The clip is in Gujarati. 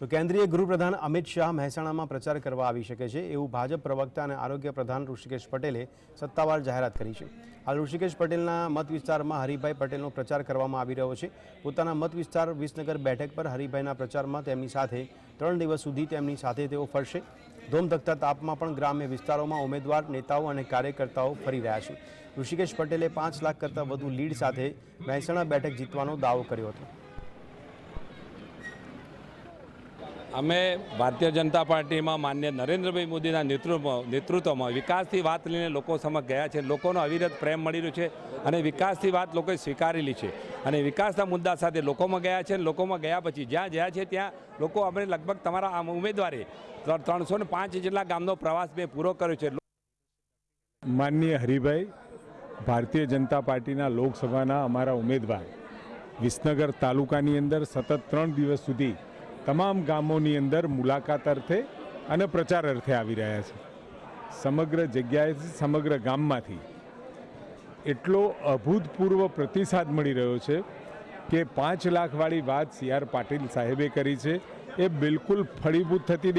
તો કેન્દ્રીય ગૃહપ્રધાન અમિત શાહ મહેસાણામાં પ્રચાર કરવા આવી શકે છે એવું ભાજપ પ્રવક્તા અને આરોગ્ય પ્રધાન ઋષિકેશ પટેલે સત્તાવાર જાહેરાત કરી છે। હાલ ઋષિકેશ પટેલના મત વિસ્તારમાં હરિભાઈ પટેલનો પ્રચાર કરવામાં આવી રહ્યો છે। પોતાના મત વિસ્તાર વિસનગર બેઠક પર હરિભાઈના પ્રચારમાં તેમની સાથે 3 દિવસ સુધી તેમની સાથે તેઓ ફરશે। ધોમધખતા તાપમાં પણ ગ્રામ્ય વિસ્તારોમાં ઉમેદવાર નેતાઓ અને કાર્યકર્તાઓ ફરી રહ્યા છે। ઋષિકેશ પટેલે 5 લાખ કરતાં વધુ લીડ સાથે મહેસાણા બેઠક જીતવાનો દાવો કર્યો હતો। અમે ભારતીય જનતા પાર્ટીમાં માન્ય નરેન્દ્રભાઈ મોદીના નેતૃત્વમાં વિકાસથી વાત લઈને લોકો સમક્ષ ગયા છે। લોકોનો અવિરત પ્રેમ મળી રહ્યો છે અને વિકાસથી વાત લોકોએ સ્વીકારેલી છે અને વિકાસના મુદ્દા સાથે લોકોમાં ગયા છે। લોકોમાં ગયા પછી જ્યાં ગયા છે ત્યાં લોકો અમે લગભગ તમારા આ ઉમેદવારે 305 જેટલા ગામનો પ્રવાસ મેં પૂરો કર્યો છે। માનનીય હરિભાઈ ભારતીય જનતા પાર્ટીના લોકસભાના અમારા ઉમેદવાર વિસનગર તાલુકાની અંદર સતત 3 દિવસ સુધી તમામ ગામોની અંદર મુલાકાત અર્થે અને પ્રચાર અર્થે આવી રહ્યા છે। સમગ્ર જગ્યાએથી સમગ્ર ગામમાંથી એટલો અભૂતપૂર્વ પ્રતિસાદ મળી રહ્યો છે કે 5 લાખવાળી વાત સી આર પાટીલ સાહેબે કરી છે એ બિલકુલ ફળીભૂત થતી